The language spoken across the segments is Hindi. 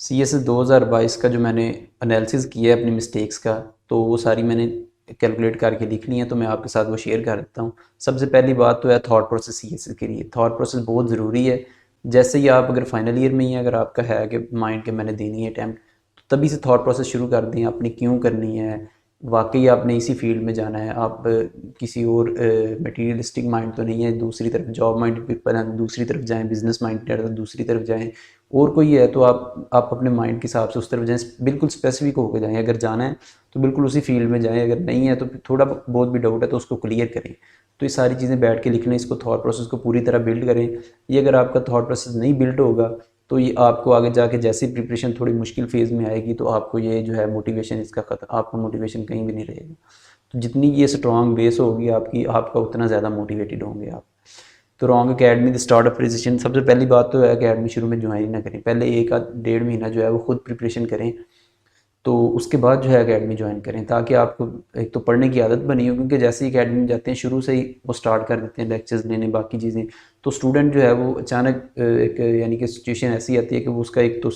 CSS 2022 का जो मैंने एनालिसिस किया है अपनी मिस्टेक्स का, तो वो सारी मैंने कैलकुलेट करके लिखनी है, तो मैं आपके साथ वो शेयर कर देता हूँ। सबसे पहली बात तो है थॉट प्रोसेस CSS के लिए। थॉट प्रोसेस बहुत ज़रूरी है। जैसे ही आप अगर फाइनल ईयर में ही अगर आपका है कि माइंड के मैंने देनी है अटैम्प्ट, तो तभी से थॉट प्रोसेस शुरू कर दें अपनी क्यों करनी है, वाकई आपने इसी फील्ड में जाना है, आप किसी और मटेरियलिस्टिक माइंड तो नहीं है, दूसरी तरफ जॉब माइंड पीपल हैं दूसरी तरफ जाएं, बिजनेस माइंड है तो दूसरी तरफ जाएं, और कोई है तो आप अपने माइंड के हिसाब से उस तरफ जाएं, बिल्कुल स्पेसिफिक होकर जाएं। अगर जाना है तो बिल्कुल उसी फील्ड में जाएं, अगर नहीं है तो थोड़ा बहुत भी डाउट है तो उसको क्लियर करें। तो ये सारी चीज़ें बैठ के लिख लें, इसको थॉट प्रोसेस को पूरी तरह बिल्ड करें। ये अगर आपका थॉट प्रोसेस नहीं बिल्ड होगा तो ये आपको आगे जाके जैसे प्रिपरेशन थोड़ी मुश्किल फेज़ में आएगी तो आपको ये जो है मोटिवेशन इसका आपका मोटिवेशन कहीं भी नहीं रहेगा। तो जितनी ये स्ट्रॉन्ग बेस होगी आपकी, आपका उतना ज़्यादा मोटिवेटेड होंगे आप। तो wrong academy the start of preparation, सबसे पहली बात तो है अकेडमी शुरू में ज्वाइन ना करें, पहले एक आध डेढ़ महीना जो है वो खुद प्रिपरेशन करें, तो उसके बाद जो है अकेडमी ज्वाइन करें, ताकि आपको एक तो पढ़ने की आदत बनी हो, क्योंकि जैसे ही अकेडमी में जाते हैं शुरू से ही वो स्टार्ट कर देते हैं लेक्चर्स लेने बाकी चीज़ें, तो स्टूडेंट जो है वो अचानक एक यानी कि सिचुएशन ऐसी आती है कि वो उसका एक तो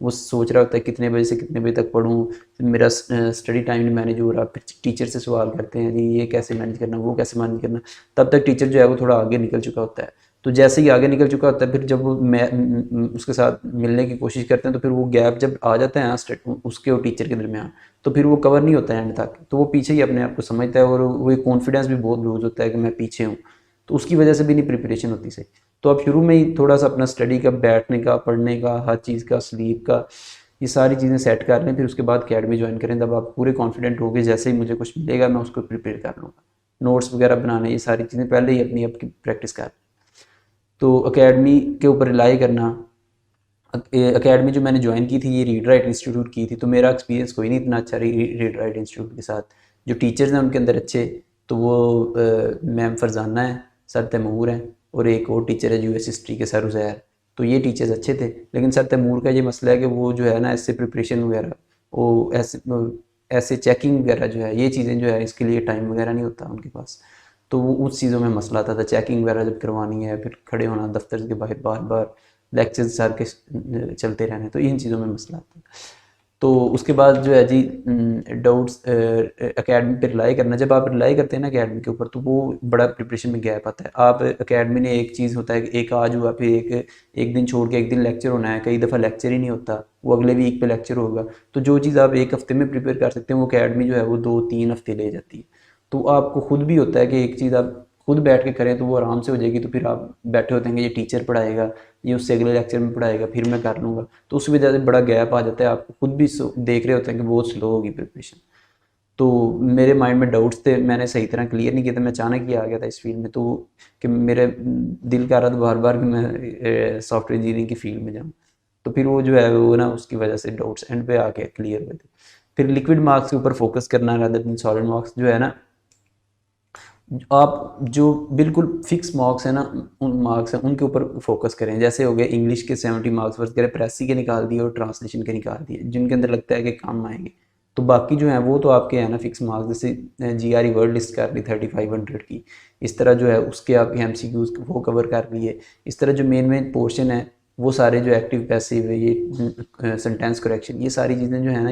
वो सोच रहा होता है कितने बजे से कितने बजे तक पढ़ूँ, मेरा स्टडी टाइम नहीं मैनेज हो रहा, फिर टीचर से सवाल करते हैं जी ये कैसे मैनेज करना वो कैसे मैनेज करना। तब तक टीचर जो है वो थोड़ा आगे निकल चुका होता है, तो जैसे ही आगे निकल चुका होता है फिर जब वो उसके साथ मिलने की कोशिश करते हैं तो फिर वो गैप जब आ जाता है उसके और टीचर के दरमियान, तो फिर वो कवर नहीं होता है एंड तक, तो वो पीछे ही अपने आप को समझता है और वो एक कॉन्फिडेंस भी बहुत लूज होता है कि मैं पीछे हूँ, तो उसकी वजह से भी नहीं प्रिपरेशन होती सही। तो आप शुरू में ही थोड़ा सा अपना स्टडी का, बैठने का, पढ़ने का, हर चीज़ का, स्लीप का, ये सारी चीज़ें सेट कर लें, फिर उसके बाद अकेडमी ज्वाइन करें, तब आप पूरे कॉन्फिडेंट हो गए जैसे ही मुझे कुछ मिलेगा मैं उसको प्रिपेयर कर लूँगा। नोट्स वगैरह बनाने, ये सारी चीज़ें पहले ही अपनी आपकी प्रैक्टिस कर। तो एकेडमी के ऊपर रिलाई करना, एकेडमी जो मैंने ज्वाइन की थी ये रीड राइट इंस्टीट्यूट की थी, तो मेरा एक्सपीरियंस कोई नहीं इतना अच्छा रीड राइट इंस्टीट्यूट के साथ। जो टीचर्स हैं उनके अंदर अच्छे, तो वो मैम फरजाना है, सर तैमूर हैं, और एक और टीचर है US हिस्ट्री के सर उज़ैर। तो ये टीचर्स अच्छे थे, लेकिन सर तैमूर का ये मसला है कि वो जो है ना ऐसे प्रिपरेशन वगैरह, वो ऐसे चेकिंग वगैरह जो है, ये चीज़ें जो है इसके लिए टाइम वगैरह नहीं होता उनके पास, तो वो उस चीज़ों में मसला आता था। चेकिंग वगैरह जब करवानी है, फिर खड़े होना दफ्तर के बाहर बार बार, लेक्चर्स सर के चलते रहने, तो इन चीज़ों में मसला आता है। तो उसके बाद जो है जी डाउट्स एकेडमी पे रिलाई करना, जब आप रिलाई करते हैं ना एकेडमी के ऊपर तो वो बड़ा प्रिपरेशन में गैप आता है। आप एकेडमी ने एक चीज़ होता है कि एक आज हुआ, फिर एक दिन छोड़ के एक दिन लेक्चर होना है, कई दफ़ा लेक्चर ही नहीं होता, वो अगले वीक पे लेक्चर होगा, तो जो चीज़ आप एक हफ्ते में प्रिपेयर कर सकते हैं वो एकेडमी जो है वो 2-3 हफ्ते ले जाती है। तो आपको खुद भी होता है कि एक चीज़ आप खुद बैठ के करें तो वो आराम से हो जाएगी, तो फिर आप बैठे होते हैं कि ये टीचर पढ़ाएगा, ये उससे अगले लेक्चर में पढ़ाएगा, फिर मैं कर लूँगा, तो उस वजह से बड़ा गैप आ जाता है। आप खुद भी देख रहे होते हैं कि बहुत स्लो होगी प्रिपरेशन। तो मेरे माइंड में डाउट्स थे, मैंने सही तरह क्लियर नहीं किया था, मैं अचानक ही आ गया था इस फील्ड में, तो कि मेरे दिल कर रहा था बार बार कि मैं सॉफ्टवेयर इंजीनियरिंग की फील्ड में जाऊँ, तो फिर वो जो है वो ना उसकी वजह से डाउट्स एंड पे आके क्लियर हुए थे। फिर लिक्विड मार्क्स के ऊपर फोकस करना rather than सॉलिड मार्क्स, जो है ना आप जो बिल्कुल फिक्स मार्क्स है ना, उन मार्क्स हैं उनके ऊपर फोकस करें। जैसे हो गए इंग्लिश के 70 मार्क्स वर्थ करें, प्रेसी के निकाल दिए और ट्रांसलेशन के निकाल दिए जिनके अंदर लगता है कि काम आएंगे, तो बाकी जो है वो तो आपके है ना फिक्स मार्क्स, जैसे GRE वर्ड लिस्ट कर ली 3500 की, इस तरह जो है उसके आपके MCQs वो कवर कर लिए। इस तरह जो मेन पोर्शन है वो सारे जो एक्टिव पैसिव है, ये सेंटेंस करेक्शन, ये सारी चीज़ें जो है ना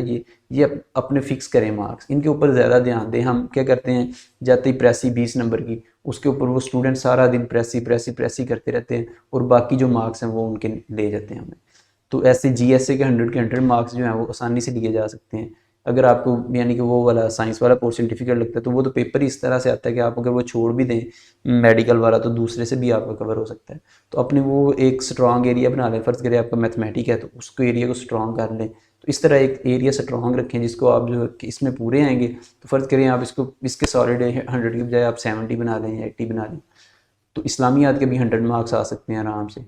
ये अपने फिक्स करें मार्क्स, इनके ऊपर ज़्यादा ध्यान दें। हम क्या करते हैं, जाते ही प्रेसी 20 नंबर की, उसके ऊपर वो स्टूडेंट सारा दिन प्रेसी प्रेसी प्रेसी करते रहते हैं और बाकी जो मार्क्स हैं वो उनके ले जाते हैं हमें। तो ऐसे GSA के 100 मार्क्स जो हैं वो आसानी से लिए जा सकते हैं। अगर आपको यानी कि वो वाला साइंस वाला पोर्शन डिफिकल्ट लगता है तो वो तो पेपर ही इस तरह से आता है कि आप अगर वो छोड़ भी दें मेडिकल वाला तो दूसरे से भी आपका कवर हो सकता है। तो अपने वो एक स्ट्रॉन्ग एरिया बना लें, फ़र्ज़ करें आपका मैथमेटिक है तो उसको एरिया को स्ट्रॉन्ग कर लें, तो इस तरह एक एरिया स्ट्रॉन्ग रखें जिसको आप जो कि इसमें पूरे आएंगे, तो फ़र्ज़ करें आप इसको इसके सॉलिड 100 की बजाय आप 70 बना लें या 80 बना लें, तो इस्लामियात के भी 100 मार्क्स आ सकते हैं आराम से,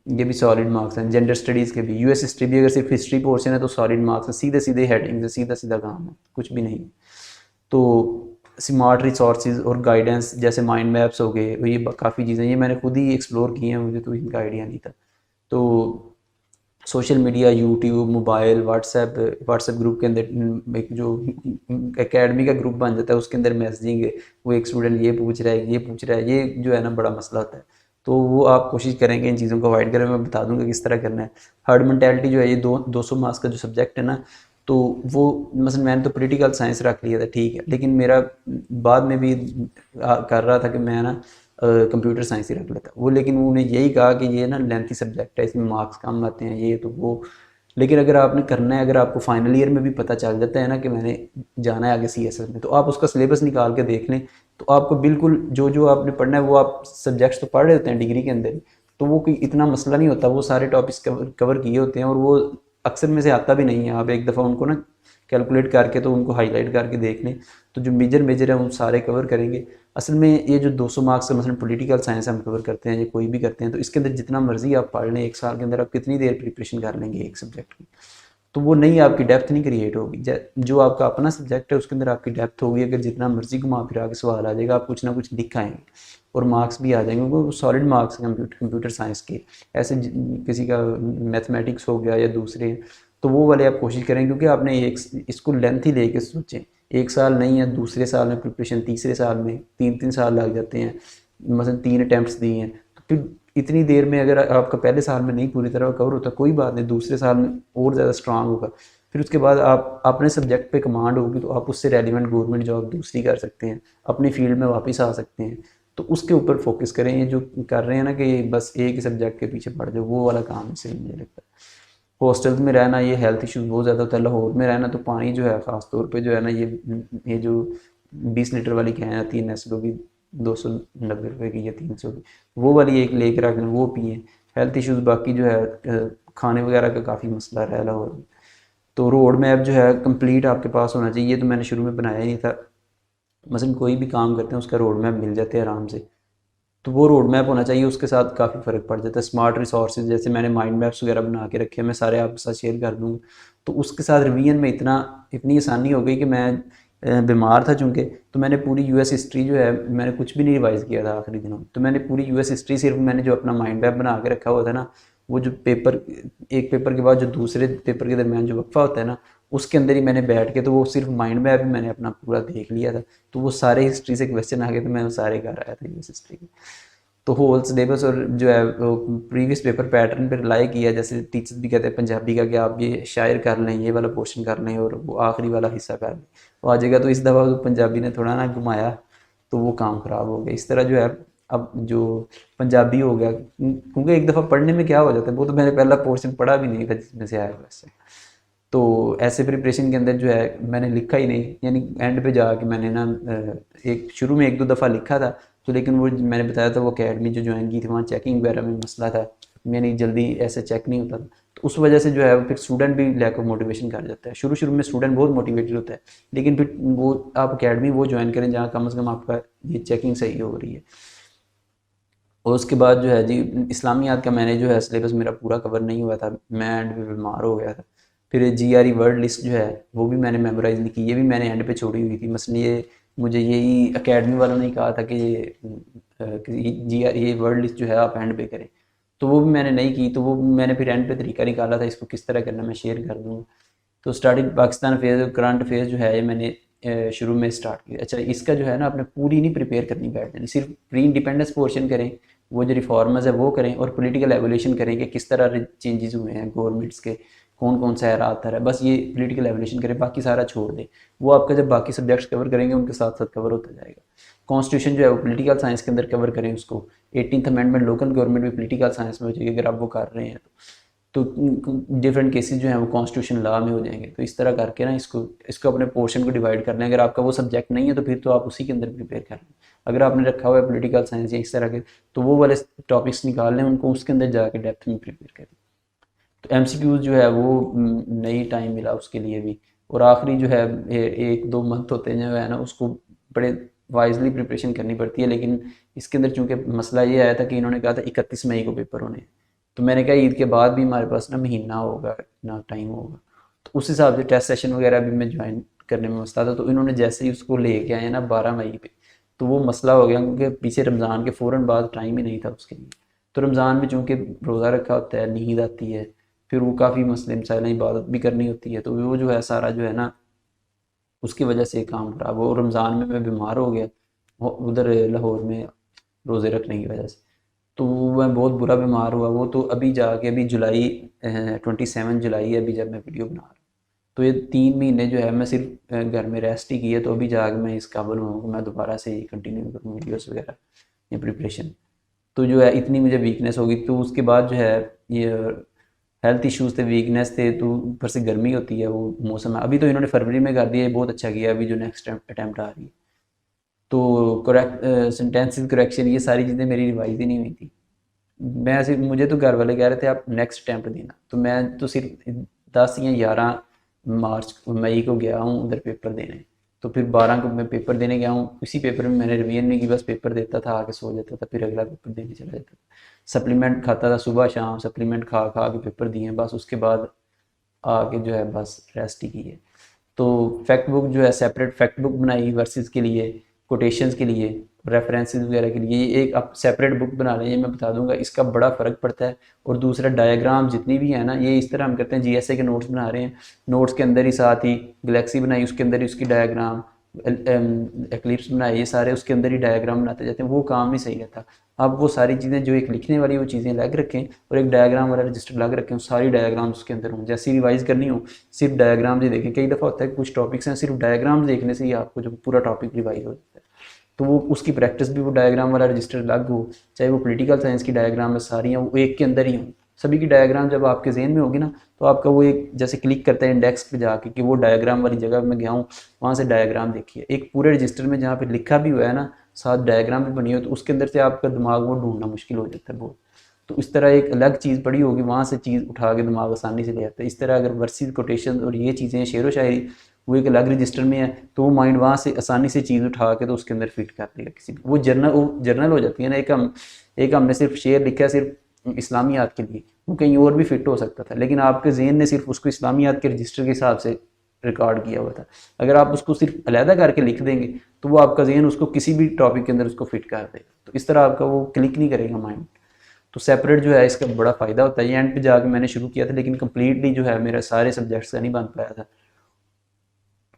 ये भी सॉलिड मार्क्स हैं। जेंडर स्टडीज़ के भी, US हिस्ट्री भी अगर सिर्फ हिस्ट्री पोर्शन है तो सॉलिड मार्क्स है, सीधे सीधे हेडिंग से सीधा सीधा काम है, कुछ भी नहीं। तो स्मार्ट रिसोर्सेज और गाइडेंस जैसे माइंड मैप्स हो गए, ये काफ़ी चीज़ें ये मैंने खुद ही एक्सप्लोर की हैं, मुझे तो इनका आइडिया नहीं था। तो social media, YouTube, mobile, WhatsApp group के अंदर एक जो एकेडमी का ग्रुप बन जाता है उसके अंदर मैसेजिंग, वो एक स्टूडेंट ये पूछ रहा है ये पूछ रहा है, ये जो है ना बड़ा मसला होता है। तो वो आप कोशिश करेंगे इन चीज़ों को अवॉइड करें। मैं बता दूंगा किस तरह करना है। हर्ड मेंटालिटी जो है ये 200 मार्क्स का जो सब्जेक्ट है ना, तो वो मसलन मैंने तो पॉलिटिकल साइंस रख लिया था, ठीक है, लेकिन मेरा बाद में भी कर रहा था कि मैं ना कंप्यूटर साइंस ही रख लेता वो, लेकिन उन्होंने यही कहा कि ये ना लेंथी सब्जेक्ट है, इसमें मार्क्स कम आते हैं, ये तो वो। लेकिन अगर आपने करना है, अगर आपको फाइनल ईयर में भी पता चल जाता है ना कि मैंने जाना है आगे CSS में, तो आप उसका सिलेबस निकाल के देख लें, तो आपको बिल्कुल जो जो आपने पढ़ना है वो आप सब्जेक्ट्स तो पढ़ रहे होते हैं डिग्री के अंदर, तो वो कोई इतना मसला नहीं होता, वो सारे टॉपिक्स कवर किए होते हैं, और वो अक्सर में से आता भी नहीं है। आप एक दफ़ा उनको ना कैलकुलेट करके तो उनको हाईलाइट करके देख लें, तो जो मेजर मेजर है वो सारे कवर करेंगे। असल में ये जो 200 मार्क्स का मसलन पॉलिटिकल साइंस हम कवर करते हैं या कोई भी करते हैं, तो इसके अंदर जितना मर्जी आप पढ़ लें, एक साल के अंदर आप कितनी देर प्रिपरेशन कर लेंगे एक सब्जेक्ट की, तो वो नहीं, आपकी डेप्थ नहीं क्रिएट होगी। जो आपका अपना सब्जेक्ट है उसके अंदर आपकी डेप्थ होगी। अगर जितना मर्जी घुमा फिरा के सवाल आ जाएगा, आप कुछ ना कुछ लिख आएंगे और मार्क्स भी आ जाएंगे, क्योंकि वो सॉलिड मार्क्स हैं कंप्यूटर साइंस के। ऐसे किसी का मैथमेटिक्स हो गया या दूसरे, तो वो वाले आप कोशिश करें, क्योंकि आपने एक इसको लेंथ ही लेके सोचें, एक साल नहीं है, दूसरे साल में प्रिपरेशन, तीसरे साल में 3-3 साल लग जाते हैं, मसलन 3 अटैम्प्ट्स दिए हैं, तो फिर इतनी देर में अगर आपका पहले साल में नहीं पूरी तरह कवर होता, कोई बात नहीं, दूसरे साल में और ज़्यादा स्ट्रांग होगा। फिर उसके बाद आप अपने सब्जेक्ट पे कमांड होगी, तो आप उससे रेलिवेंट गवर्नमेंट जॉब दूसरी कर सकते हैं, अपनी फील्ड में वापस आ सकते हैं। तो उसके ऊपर फोकस करें। ये जो कर रहे हैं ना कि बस एक ही सब्जेक्ट के पीछे पड़ जाओ, वो वाला काम सही मुझे लगता है। हॉस्टल्स में रहना, ये हेल्थ इश्यूज बहुत ज़्यादा होता है। लाहौर में रहना तो पानी जो है ख़ास तौर पे जो है ना, ये जो 20 लीटर वाली कैन आती है नेस्लो की, 290 रुपये की या 300 की, वो वाली एक लेके रखना, वो पिए। हेल्थ इश्यूज बाकी जो है खाने वगैरह का काफ़ी मसला रहा है लाहौर में। तो रोड मैप जो है कंप्लीट आपके पास होना चाहिए। तो मैंने शुरू में बनाया ही नहीं था। मसलन कोई भी काम करते हैं उसका रोड मैप मिल जाते हैं आराम से, तो वो रोड मैप होना चाहिए, उसके साथ काफ़ी फ़र्क पड़ जाता है। स्मार्ट रिसोर्सेज जैसे मैंने माइंड मैप्स वगैरह बना के रखे हैं, मैं सारे आपके साथ शेयर कर दूँगा। तो उसके साथ रिवीजन में इतनी आसानी हो गई कि मैं बीमार था चूँकि, तो मैंने पूरी US हिस्ट्री जो है, मैंने कुछ भी नहीं रिवाइज़ किया था आखिरी दिनों में, तो मैंने पूरी US हिस्ट्री सिर्फ मैंने जो अपना माइंड मैप बना के रखा हुआ था ना, वो जो पेपर, एक पेपर के बाद जो दूसरे पेपर के दरमियान जो वक्फा होता है ना, उसके अंदर ही मैंने बैठ के, तो वो सिर्फ माइंड मैप भी मैंने अपना पूरा देख लिया था। तो वो सारे हिस्ट्री से क्वेश्चन आ गए, तो मैं वो सारे कर आया था US हिस्ट्री के। तो होल सिलेबस और जो है वो प्रीवियस पेपर पैटर्न पर रिलाई किया। जैसे टीचर्स भी कहते हैं पंजाबी का कि आप ये शायर कर लें, ये वाला पोर्शन कर लें और वो आखिरी वाला हिस्सा कर लें, वो आ जाएगा। तो इस दफ़ा तो पंजाबी ने थोड़ा ना घुमाया, तो वो काम ख़राब हो गया। इस तरह जो है अब जो पंजाबी हो गया, क्योंकि एक दफ़ा पढ़ने में क्या हो जाता है, वो तो मैंने पहला पोर्शन पढ़ा भी नहीं था जिसमें से आया वैसे। तो ऐसे प्रिपरेशन के अंदर जो है मैंने लिखा ही नहीं, यानी एंड पे जाके मैंने ना एक शुरू में 1-2 दफ़ा लिखा था, तो लेकिन वो मैंने बताया था वो अकेडमी जो ज्वाइन की थी, वहाँ चेकिंग वगैरह में मसला था, मैंने जल्दी ऐसे चेक नहीं होता था, तो उस वजह से जो है फिर स्टूडेंट भी लैक ऑफ मोटिवेशन कर जाता है। शुरू शुरू में स्टूडेंट बहुत मोटिवेटेड होता है, लेकिन फिर वो आप अकेडमी वो ज्वाइन करें जहाँ कम से कम आपका ये चेकिंग सही हो रही है। और उसके बाद जो है जी, इस्लामियात का मैंने जो है सिलेबस मेरा पूरा कवर नहीं हुआ था, मैं एंड पे बीमार हो गया था। फिर GRE वर्ड लिस्ट जो है वो भी मैंने मेमोराइज़ नहीं की, ये भी मैंने एंड पे छोड़ी हुई थी। मसलन ये मुझे यही अकेडमी वालों ने कहा था कि ये वर्ड लिस्ट जो है आप एंड पे करें, तो वो भी मैंने नहीं की। तो वो मैंने फिर एंड पे तरीका निकाला था, इसको किस तरह करना मैं शेयर कर दूँगा। तो starting Pakistan affairs, current affairs जो है ये मैंने शुरू में स्टार्ट किया। अच्छा, इसका जो है ना आपने पूरी नहीं प्रिपेयर करनी बैठ जानी, सिर्फ प्री इंडिपेंडेंस पोर्शन करें, वो जो रिफॉर्मर्स है वो करें, और पॉलिटिकल एवोल्यूशन करें कि किस तरह चेंजेस हुए हैं गवर्नमेंट्स के, कौन कौन सा है आता है, बस ये पॉलिटिकल एवोल्यूशन करें, बाकी सारा छोड़ दें। वो आपका जब बाकी सब्जेक्ट्स कवर करेंगे उनके साथ साथ कवर होता जाएगा। कॉन्स्टिट्यूशन जो है वो पॉलिटिकल साइंस के अंदर कवर करें उसको। 18th अमेंडमेंट लोकल गवर्नमेंट भी पॉलिटिकल साइंस में हो जाएगी अगर आप वो कर रहे हैं तो डिफरेंट केसेस जो हैं वो कॉन्स्टिट्यूशन लॉ में हो जाएंगे। तो इस तरह करके ना इसको इसको अपने पोर्शन को डिवाइड कर लें। अगर आपका वो सब्जेक्ट नहीं है तो फिर तो आप उसी के अंदर प्रिपेयर कर लें। अगर आपने रखा हुआ है पॉलिटिकल साइंस या इस तरह के, तो वो वाले टॉपिक्स निकाल लें, उनको उसके अंदर जाके डेप्थ में प्रिपेयर करें। तो MCQs जो है वो नहीं टाइम मिला उसके लिए भी। और आखिरी जो है 1-2 मंथ होते हैं जो है ना, उसको बड़े वाइजली प्रिपरेशन करनी पड़ती है। लेकिन इसके अंदर चूँकि मसला ये आया था कि इन्होंने कहा था 31 मई को पेपर होने हैं, तो मैंने कहा ईद के बाद भी हमारे पास ना महीना होगा, ना टाइम होगा, तो उस हिसाब से टेस्ट सेशन वगैरह भी मैं ज्वाइन करने में मसला था। तो इन्होंने जैसे ही उसको लेके आए ना 12 मई पे, तो वो मसला हो गया, क्योंकि पीछे रमज़ान के फ़ौरन बाद टाइम ही नहीं था उसके लिए। तो रमज़ान में चूँकि रोज़ा रखा होता है, नींद आती है, फिर वो काफ़ी मसले मसाइल, इबादत भी करनी होती है, तो वो जो है सारा जो है ना उसकी वजह से काम ख़राब हो। रमज़ान में मैं बीमार हो गया उधर लाहौर में रोज़े रखने की वजह से। तो मैं बहुत बुरा बीमार हुआ, वो तो अभी जाके अभी जुलाई 27 जुलाई है अभी जब मैं वीडियो बना रहा हूँ। तो ये 3 महीने जो है मैं सिर्फ घर में रेस्ट ही की है, तो अभी जाके मैं इस काबिल हुआ हूँ कि मैं दोबारा से कंटिन्यू करूँ वीडियोस वगैरह या प्रिपरेशन। तो जो है इतनी मुझे वीकनेस होगी, तो उसके बाद जो है ये हेल्थ इश्यूज थे, वीकनेस थे, तो ऊपर से गर्मी होती है, वो मौसम है। अभी तो इन्होंने फरवरी में कर दिया, ये बहुत अच्छा किया। अभी जो नेक्स्ट अटैम्प्ट आ रही है तो करेक्ट सेंटेंसेस करेक्शन, ये सारी चीज़ें मेरी रिवाइज ही नहीं हुई थी। मैं सिर्फ, मुझे तो घर वाले कह रहे थे आप नेक्स्ट अटैम्प्ट देना, तो मैं तो सिर्फ 10 या 11 मई को गया हूँ उधर पेपर देने। तो फिर 12 को मैं पेपर देने गया हूँ, उसी पेपर में मैंने रिवीजन नहीं की, बस पेपर देता था, आके सो जाता था, फिर अगला पेपर देने चला जाता था। सप्लीमेंट खाता था सुबह शाम, सप्लीमेंट खा खा के पेपर दिए, बस उसके बाद आके जो है बस रेस्ट ही की है। तो फैक्ट बुक जो है सेपरेट फैक्ट बुक बनाई वर्सेस के लिए, कोटेशंस के लिए, रेफरेंसेस वगैरह के लिए, ये एक आप सेपरेट बुक बना लें, ये मैं बता दूंगा, इसका बड़ा फ़र्क पड़ता है। और दूसरा डायग्राम जितनी भी है ना, ये इस तरह हम करते हैं, जीएसए के नोट्स बना रहे हैं, नोट्स के अंदर ही साथ ही गलेक्सी बनाई, उसके अंदर ही उसकी डायग्राम, एक्लिप्स बनाए, ये सारे उसके अंदर ही डायग्राम बनाते जाते हैं, वो काम नहीं सही रहता। अब वो सारी चीज़ें जो एक लिखने वाली वो चीज़ें अलग रखें और एक डायग्राम वाला रजिस्टर अलग रखें, सारी डायग्राम उसके अंदर हों। जैसी रिवाइज करनी हो सिर्फ डायग्राम ही देखें। कई दफ़ा होता है कुछ टॉपिक्स हैं सिर्फ डायग्राम देखने से ही आपको जो पूरा टॉपिक रिवाइज हो जाता है, तो वो उसकी प्रैक्टिस भी वो डायग्राम वाला रजिस्टर अलग हो। चाहे वो पॉलिटिकल साइंस की डायग्राम है सारी हैं, वो एक के अंदर ही हों। सभी की डायग्राम जब आपके जहन में होगी ना, तो आपका वो एक जैसे क्लिक करता है इंडेक्स पे जाके कि वो डायग्राम वाली जगह मैं गया हूँ, वहाँ से डायग्राम देखिए। एक पूरे रजिस्टर में जहाँ पे लिखा भी हुआ है ना, साथ डायग्राम भी बनी हो, तो उसके अंदर से आपका दिमाग वो ढूंढना मुश्किल हो जाता है बहुत। तो इस तरह एक अलग चीज़ पड़ी होगी, वहाँ से चीज़ उठा के दिमाग आसानी से ले आता है। इस तरह अगर वर्सेस कोटेशन और ये चीज़ें शेर व शायरी वो एक अलग रजिस्टर में है, तो वो माइंड वहाँ से आसानी से चीज़ उठा के तो उसके अंदर फिट कर देगा किसी भी। वो जर्नल हो जाती है ना। एक हमने सिर्फ शेर लिखा है सिर्फ इस्लामियात के लिए, वो कहीं और भी फिट हो सकता था, लेकिन आपके जहन ने सिर्फ उसको इस्लामियात के रजिस्टर के हिसाब से रिकॉर्ड किया हुआ था। अगर आप उसको सिर्फ अलहदा करके लिख देंगे तो वो आपका जहन उसको किसी भी टॉपिक के अंदर उसको फिट कर देगा, तो इस तरह आपका वो क्लिक नहीं करेगा माइंड। तो सेपरेट जो है इसका बड़ा फ़ायदा होता है। ये एंड पे जाके मैंने शुरू किया था, लेकिन कम्प्लीटली जो है मेरा सारे सब्जेक्ट्स का नहीं बन पाया था।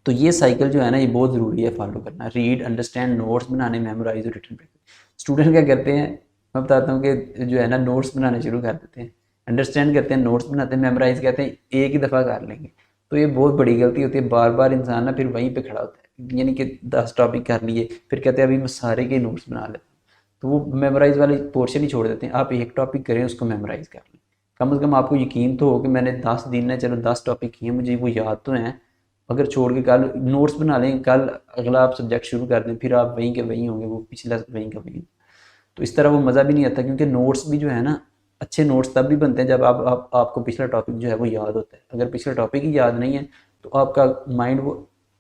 तो ये साइकिल जो है ना, ये बहुत ज़रूरी है फॉलो करना। रीड, अंडरस्टैंड, नोट्स बनाने, मेमोराइज और रिटर्न प्रैक्टिस। स्टूडेंट क्या करते हैं, मैं बताता हूँ कि जो है ना नोट्स बनाने शुरू कर देते हैं, अंडरस्टैंड करते हैं, नोट्स बनाते हैं, मेमोराइज कहते हैं एक ही दफ़ा कर लेंगे। तो ये बहुत बड़ी गलती होती है। बार बार इंसान ना फिर वहीं पे खड़ा होता है, यानी कि 10 टॉपिक कर लिए, फिर कहते हैं अभी मैं सारे के नोट्स बना लेता हूँ, तो वो मेमोराइज वाली पोर्शन ही छोड़ देते हैं। आप एक टॉपिक करें, उसको मेमोराइज कर लें। कम से कम आपको यकीन तो हो कि मैंने 10 दिन है, चलो 10 टॉपिक किए, मुझे वो याद तो हैं। अगर छोड़ के कल नोट्स बना लें, कल अगला आप सब्जेक्ट शुरू कर दें, फिर आप वहीं के वहीं होंगे, वो पिछला वहीं का वहीं। तो इस तरह वो मज़ा भी नहीं आता, क्योंकि नोट्स भी जो है ना, अच्छे नोट्स तब भी बनते हैं जब आपको पिछला टॉपिक जो है वो याद होता है। अगर पिछला टॉपिक ही याद नहीं है तो आपका माइंड वो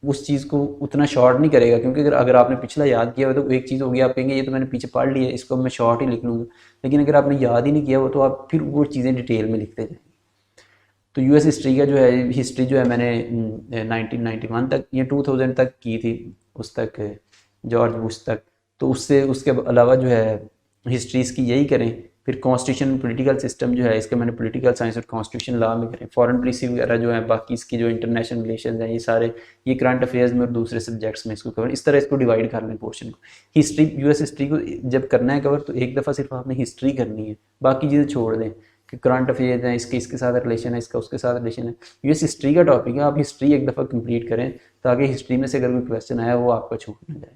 उस चीज़ को उतना शॉर्ट नहीं करेगा, क्योंकि अगर आपने पिछला याद किया हो तो एक चीज़ होगी, आप कहेंगे ये तो मैंने पीछे पढ़ लिया है, इसको मैं शॉर्ट ही लिख लूँगा। लेकिन अगर आपने याद ही नहीं किया हो तो आप फिर वो चीज़ें डिटेल में लिखते जाएंगे। तो यूएस हिस्ट्री का जो है, हिस्ट्री जो है मैंने 1991 तक या 2000 तक की थी, उस तक जॉर्ज बुश तक। तो उससे उसके अलावा जो है हिस्ट्रीज़ की यही करें। फिर कॉन्स्टिट्यूशन पॉलिटिकल सिस्टम जो है, इसका मैंने पॉलिटिकल साइंस और कॉन्स्टिट्यूशन लॉ में करें। फॉरेन पॉलिसी वगैरह जो है, बाकी इसकी जो इंटरनेशनल रिलेशन हैं, ये सारे ये करंट अफेयर्स में और दूसरे सब्जेक्ट्स में इसको कवर, इस तरह इसको डिवाइड कर लें पोर्शन को। हिस्ट्री, यूएस हिस्ट्री को जब करना है कवर, तो एक दफ़ा सिर्फ आपने हिस्ट्री करनी है, बाकी चीज़ें छोड़ दें कि करंट अफेयर्स हैं, इसके साथ रिलेशन है, इसका उसके साथ रिलेशन है। यूएस हिस्ट्री का टॉपिक है, आप हिस्ट्री एक दफ़ा कंप्लीट करें, ताकि हिस्ट्री में से अगर कोई क्वेश्चन आया वो आपका छूट ना जाए।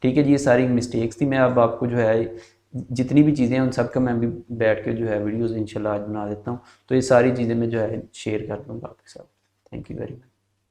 ठीक है जी, ये सारी मिस्टेक्स थी। मैं अब आपको जो है जितनी भी चीज़ें हैं उन सब का मैं भी बैठ के जो है वीडियोज़ इंशाल्लाह आज बना देता हूँ। तो ये सारी चीज़ें मैं जो है शेयर कर दूँगा आपके साथ। Thank you very much.